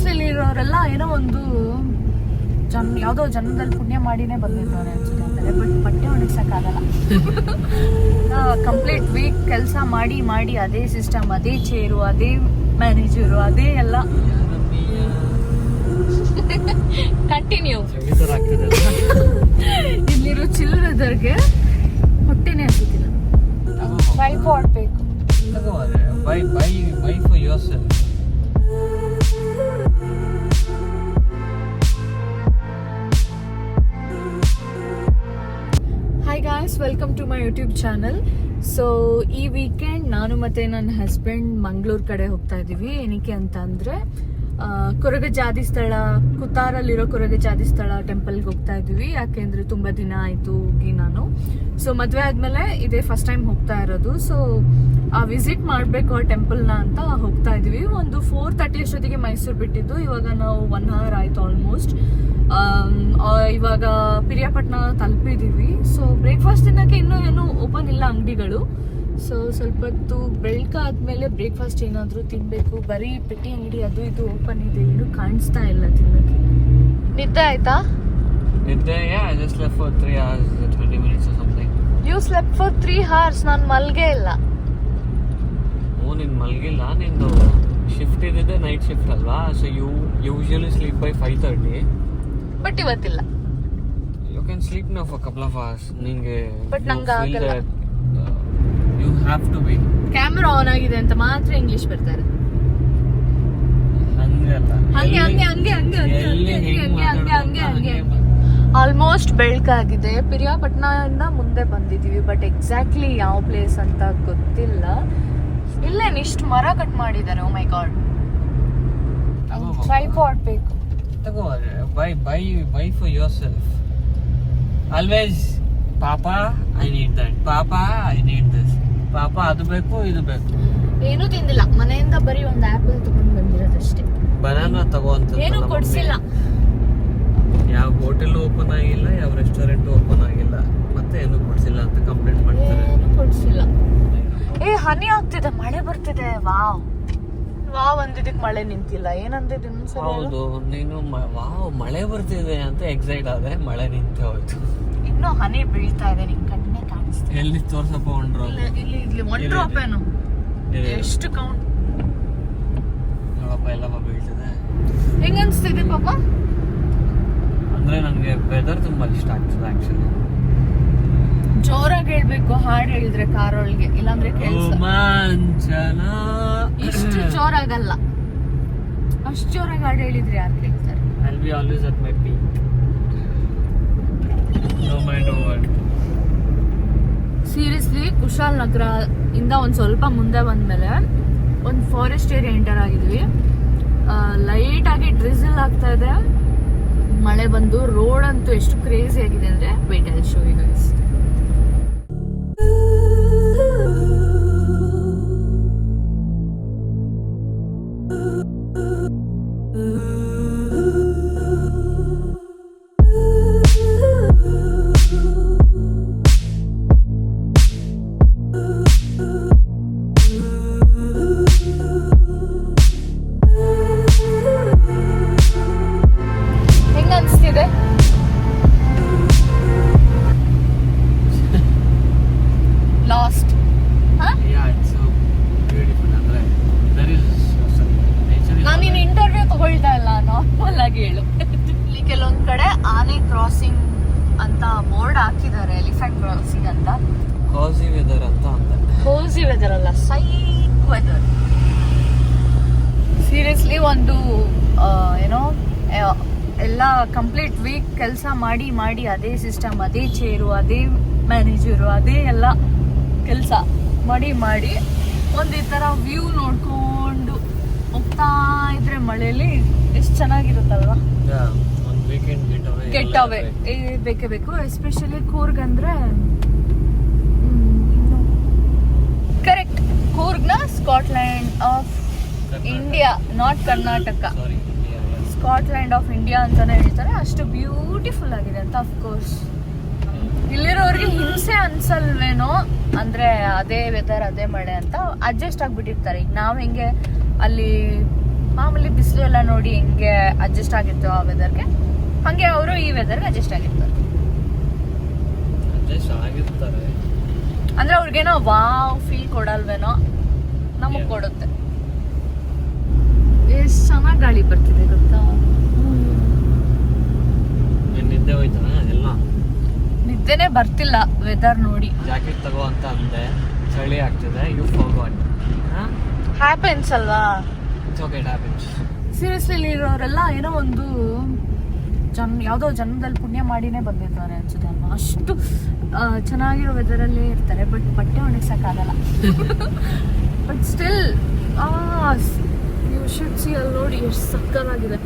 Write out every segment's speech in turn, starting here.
Seriously ಇರೋರೆಲ್ಲ ಏನೋ ಒಂದು ಯಾವುದೋ ಜನ್ಮದಲ್ಲಿ ಪುಣ್ಯ ಮಾಡಿನೇ ಬಂದಿರ್ತಾರೆ ಅನ್ಸುತ್ತೆ ಅಂತಾರೆ. ಬಟ್ ಬಟ್ಟೆ ಒಣಗ್ಸಕ್ಕಾಗಲ್ಲ. ಕಂಪ್ಲೀಟ್ ವೀಕ್ ಕೆಲಸ ಮಾಡಿ ಮಾಡಿ ಅದೇ ಸಿಸ್ಟಮ್, ಅದೇ ಚೇರು, ಅದೇ ಮ್ಯಾನೇಜರು, ಅದೇ ಎಲ್ಲ. ಕಂಟಿನ್ಯೂ. ಇಲ್ಲಿರೋ ಚಿಲ್ ವೆದರ್ಗೆ ಹೊಟ್ಟೆನೇ ಹಸಿತಿಲ್ಲ. ಟ್ರೈಪಾಡ್ ಬೇಕು. Buy for yourself. Hi guys, welcome to my YouTube channel. So ಈ ವೀಕೆಂಡ್ ನಾನು ಮತ್ತು ನನ್ನ ಹಸ್ಬೆಂಡ್ ಮಂಗಳೂರು ಕಡೆ ಹೋಗ್ತಾ ಇದ್ದೀವಿ. ಏನಕ್ಕೆ ಅಂತ ಅಂದರೆ ಕೊರಗಜಾತಿ ಸ್ಥಳ, ಕುತ್ತಾರಲ್ಲಿರೋ ಕೊರಗಜಾತಿ ಸ್ಥಳ ಟೆಂಪಲ್ಗೆ ಹೋಗ್ತಾ ಇದ್ದೀವಿ. ಯಾಕೆಂದರೆ ತುಂಬ ದಿನ ಆಯಿತು ಹೋಗಿ ನಾನು. ಸೊ ಮದುವೆ ಆದಮೇಲೆ ಇದೇ ಫಸ್ಟ್ ಟೈಮ್ ಹೋಗ್ತಾ ಇರೋದು. ಸೊ ವಿಸಿಟ್ ಮಾಡಬೇಕು ಆ ಟೆಂಪಲ್ನ ಅಂತ ಹೋಗ್ತಾ ಇದ್ದೀವಿ. ಒಂದು 4:30 ಅಷ್ಟೊತ್ತಿಗೆ ಮೈಸೂರು ಬಿಟ್ಟಿದ್ದು. ಇವಾಗ ನಾವು 1 hour ಆಯಿತು ಆಲ್ಮೋಸ್ಟ್. ಇವಾಗ ಪಿರಿಯಾಪಟ್ಟಣ ತಲುಪಿದ್ದೀವಿ. ಸೊ ಬ್ರೇಕ್ಫಾಸ್ಟ್ ತಿನ್ನೋಕ್ಕೆ ಇನ್ನೂ ಏನು ಓಪನ್ ಇಲ್ಲ ಅಂಗಡಿಗಳು. ಸೊ ಸ್ವಲ್ಪ ಹೊತ್ತು ಬೆಳಕಾದ್ಮೇಲೆ ಬ್ರೇಕ್ಫಾಸ್ಟ್ ಏನಾದರೂ ತಿನ್ನಬೇಕು. ಬರೀ ಪೆಟ್ಟಿ ಅಂಗಡಿ ಅದು ಇದು ಓಪನ್ ಇದೆ, ಏನು ಕಾಣಿಸ್ತಾ ಇಲ್ಲ ತಿನ್ನೋಕ್ಕೆ. ನಿದ್ದೆ ಆಯ್ತಾ? ನಿದ್ದೆ, yeah, I just slept for 3 hours, 20 minutes or something. You slept for 3 hours? ನಾನು ಮಲ್ಗೆ ಇಲ್ಲ. ನೀನು ಮಲಗಿಲ್ಲ, ನಿಂದು ಶಿಫ್ಟ್ ಇದ್ದಿದ್ದೆ ನೈಟ್ ಶಿಫ್ಟ್ ಅಲ್ವಾ? So you usually sleep by 5:30. But ಇವತ್ತಿಲ್ಲ. You can sleep now for couple of hours. ನಿಂಗೆ ಬಟ್ ನಂಗೆ ಆಗಲ್ಲ. You have to be. Camera on ಆಗಿದೆ ಅಂತ ಮಾತ್ರ ಇಂಗ್ಲಿಷ್ ಬರ್ತಾರೆ. ಆಲ್ಮೋಸ್ಟ್ ಬೆಳಕಾಗಿದೆ. ಪಿರಿಯಾಪಟ್ಟಣದಿಂದ ಮುಂದೆ ಬಂದಿದೀವಿ. ಬಟ್ ಎಕ್ಸಾಕ್ಟ್ಲಿ ಯಾವ ಪ್ಲೇಸ್ ಅಂತ ಗೊತ್ತಿಲ್ಲ. ಇಲ್ಲೇನು ಇಷ್ಟು ಮರ ಕಟ್ ಮಾಡಿದ್ದಾರೆ. ಓ ಮೈ ಗಾಡ್. ಟ್ರೈಪಾಡ್ ಬೇಕು. ತಗೋ, by for your self. Always ಪಾಪಾ ಐ ನೀಡ್ ದಟ್, ಪಾಪಾ ಐ ನೀಡ್ ದಿಸ್, ಪಾಪಾ ಅದು ಬೇಕು ಇದು ಬೇಕು. ಏನೂ ತಿಂದಿಲ್ಲ. ಮನೆಯಿಂದ ಬರೀ ಒಂದು ಆಪಲ್ ತಗೊಂಡು ಬಂದಿರೋದಷ್ಟೇ. ಬನಾನಾ ತಗೋ ಅಂತ ಏನು ಕೊಡ್ಸಿಲ್ಲ. ಯಾವ ಹೋಟೆಲ್ ಓಪನ್ ಆಗಿಲ್ಲ, ಯಾವ ರೆಸ್ಟೋರೆಂಟ್ ಓಪನ್ ಆಗಿಲ್ಲ, ಮತ್ತೆ ಏನು ಕೊಡ್ಸಿಲ್ಲ ಅಂತ ಕಂಪ್ಲೇಂಟ್ ಮಾಡ್ತಾರೆ. ಏನು ಕೊಡ್ಸಿಲ್ಲ. ಹನಿ ಆಗ್ತಿದೆ, ಮಳೆ ಬರ್ತಿದೆ. ವಾವ್ ಅಂದಿದ್ದಕ್ಕೆ ಮಳೆ ನಿಂತಿಲ್ಲ. ಏನಂದಿದ್ದು? ಹೌದು, ನೀನು ವಾವ್ ಮಳೆ ಬರ್ತಿದೆ ಅಂತ ಎಕ್ಸೈಟ್ ಆದ್ರೆ ಮಳೆ ನಿಂತೆ ಹೋಯ್ತು. ಇನ್ನೂ ಹನಿ ಬೀಳ್ತಾ ಇದೆ, ನಿಂಗೆ ಕಣ್ಣೇ ಕಾಣಿಸ್ತಿದೆ. ಎಲ್ಲಿ ತೋರ್ಸಪ್ಪ? One drop. ಇಲ್ಲಿ 1 ಡ್ರಾಪ್ ಏನು? ಎಷ್ಟು ಕೌಂಟ್ ನೋಡಪ್ಪ, ಎಲ್ಲಪ್ಪ ಬೀಳ್ತಿದೆ. ಹೆಂಗ ಅನ್ಸ್ತಿದೆ ಪಾಪ? ಅಂದ್ರೆ ನನಗೆ ವೆದರ್ ತುಂಬಾ ಇಷ್ಟ ಆಗ್ತದೆ ಆಕ್ಚುಲಿ. ಜೋರಾಗಿ ಹೇಳ್ಬೇಕು, ಹಾಡು ಹೇಳಿದ್ರೆ ಕಾರೊಳಗೆ, ಇಲ್ಲಾಂದ್ರೆ ರೋಮಾಂಚನ. ಇಷ್ಟು ಜೋರಾಗಲ್ಲ, ಅಷ್ಟು ಜೋರಾಗಿ ಹಾಡು ಹೇಳಿದ್ರೆ ಯಾರು ಕೇಳ್ತಾರೆ? I'll be always at my peak, no matter what. Seriously Kushalnagar ಇಂದ ಒಂದು ಸ್ವಲ್ಪ ಮುಂದೆ ಬಂದ್ಮೇಲೆ ಒಂದು ಫಾರೆಸ್ಟ್ ಏರಿಯಾ ಎಂಟರ್ ಆಗಿದ್ವಿ. ಲೈಟ್ ಆಗಿ ಡ್ರಿಸಲ್ ಆಗ್ತಾ ಇದೆ. ಮಳೆ ಬಂದು ರೋಡ್ ಅಂತೂ ಎಷ್ಟು ಕ್ರೇಜಿ ಆಗಿದೆ ಅಂದ್ರೆ wait I show you guys. ಕೆಲವೊಂದ್ ಕಡೆ ಆನೆ ಕ್ರಾಸಿಂಗ್ ಅಂತ ಬೋರ್ಡ್ ಹಾಕಿದ್ದಾರೆ, ಎಲಿಫೆಂಟ್ ಕ್ರಾಸಿಂಗ್ ಅಂತ. ಕೋಸಿ ವೆದರ್ ಅಂತ ಅಂತಾರೆ. ಕೋಸಿ ವೆದರ್ ಅಲ್ಲ, ಸೈಕ್ ವೆದರ್. ಸೀರಿಯಸ್ಲಿ ಒಂದು ಏನೋ ಎಲ್ಲ ಕಂಪ್ಲೀಟ್ ವೀಕ್ ಕೆಲಸ ಮಾಡಿ ಮಾಡಿ ಅದೇ ಸಿಸ್ಟಮ್, ಅದೇ ಚೇರು, ಅದೇ ಮ್ಯಾನೇಜರು, ಅದೇ ಎಲ್ಲ ಕೆಲಸ ಮಾಡಿ ಮಾಡಿ ಒಂದು ಈ ಥರ ವ್ಯೂ ನೋಡ್ಕೊಂಡು ಹೋಗ್ತಾ ಇದ್ರೆ ಮಳೆಯಲ್ಲಿ ಎಷ್ಟು ಚೆನ್ನಾಗಿರುತ್ತಲ್ವಾ? ಗೆಟ್ ಅವೇ ಬೇಕೇ ಬೇಕು. ಎಸ್ಪೆಷಲಿ ಕೂರ್ಗ್ ಅಂದ್ರೆ ಕರೆಕ್ಟ್, ಕೂರ್ಗ್ನ Scotland of India, not Karnataka, Scotland of India ಅಂತಾನೆ ಹೇಳ್ತಾರೆ. ಅಷ್ಟು ಬ್ಯೂಟಿಫುಲ್ ಆಗಿದೆ ಅಂತ. ಅಫ್ಕೋರ್ಸ್ ಇಲ್ಲಿರೋರಿಗೆ ಹಿಂಸೆ ಅನ್ಸಲ್ವೇನೋ, ಅಂದ್ರೆ ಅದೇ ವೆದರ್ ಅದೇ ಮಳೆ ಅಂತ ಅಡ್ಜಸ್ಟ್ ಆಗ್ಬಿಟ್ಟಿರ್ತಾರೆ. ಈಗ ನಾವ್ ಹೆಂಗೆ ಅಲ್ಲಿ ಮಾಮೂಲಿ ಬಿಸಿಲು ಎಲ್ಲ ನೋಡಿ ಹೆಂಗೆ ಅಡ್ಜಸ್ಟ್ ಆಗಿತ್ತು ಆ ವೆದರ್ಗೆ, ಹಂಗೆ ಅವರು ಈ ವೆದರ್ಗೆ ಅಡ್ಜಸ್ಟ್ ಆಗಿರ್ತಾರೆ. ಅಂದ್ರೆ ಅವ್ರಿಗೇನೋ ವಾವ್ ಫೀಲ್ ಕೊಡಲ್ವೇನೋ, ನಮಗ್ ಕೊಡುತ್ತೆ. ಎಷ್ಟು ಚೆನ್ನಾಗಿ ಗಾಳಿ ಬರ್ತಿದೆ ಗೊತ್ತಾ. ನಿದ್ದೆ ಹೋಯ್ತಾನ ಎಲ್ಲ, ನಿದ್ದೆನೆ ಬರ್ತಿಲ್ಲ ವೆದರ್ ನೋಡಿ. ಜಾಕೆಟ್ ತಗೋ ಅಂತ ಅಂದೆ, ಚಳಿ ಆಗ್ತದೆ. You forgot. ಹ್ಯಾಪನ್ಸ್ ಅಲ್ವಾ. It's okay, it happens. Seriously ಇರೋರೆಲ್ಲ ಏನೋ ಒಂದು ಯಾವುದೋ ಜನ್ಮದಲ್ಲಿ ಪುಣ್ಯ ಮಾಡಿನೇ ಬಂದಿದ್ದಾರೆ ಅನ್ಸುತ್ತೆ ಅಲ್ವಾ. ಅಷ್ಟು ಚೆನ್ನಾಗಿರೋ ವೆದರಲ್ಲೇ ಇರ್ತಾರೆ, ಬಟ್ ಬಟ್ಟೆ ಒಣಗ್ಸಕ್ಕಾಗಲ್ಲ. But still you should see ಅಲ್ಲಿ ನೋಡಿ ಎಷ್ಟು ಸಕ್ಕತ್ತಾಗಿದೆ.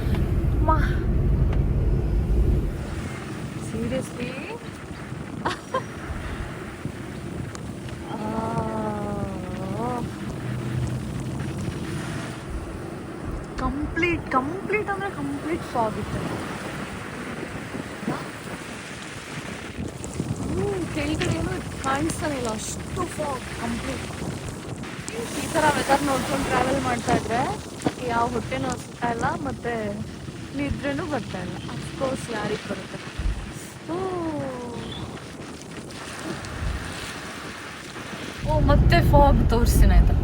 ಸೀರಿಯಸ್ಲಿ ಕಂಪ್ಲೀಟ್ ಅಂದ್ರೆ ಕಂಪ್ಲೀಟ್ ಫಾಗ್ ಇತ್ತು. ಕೆಳಗಡೆ ಏನೋ ಕಾಣಿಸ್ತಾನೆ ಇಲ್ಲ, ಅಷ್ಟು ಫಾಗ್ ಕಂಪ್ಲೀಟ್. ಈ ಥರ ವೆದರ್ ನೋಡ್ಕೊಂಡು ಟ್ರಾವೆಲ್ ಮಾಡ್ತಾ ಇದ್ರೆ ಯಾವ ಹೊಟ್ಟೆನೂ ಹಸ್ತಾ ಇಲ್ಲ, ಮತ್ತೆ ನಿದ್ರೆನೂ ಬರ್ತಾ ಇಲ್ಲ. ಅಫ್ಕೋರ್ಸ್ ಯಾರಿಗೆ ಬರುತ್ತೆ. ಓ ಮತ್ತೆ ಫಾಗ್ ತೋರಿಸ್ತೀನಿ ಆಯ್ತಾ.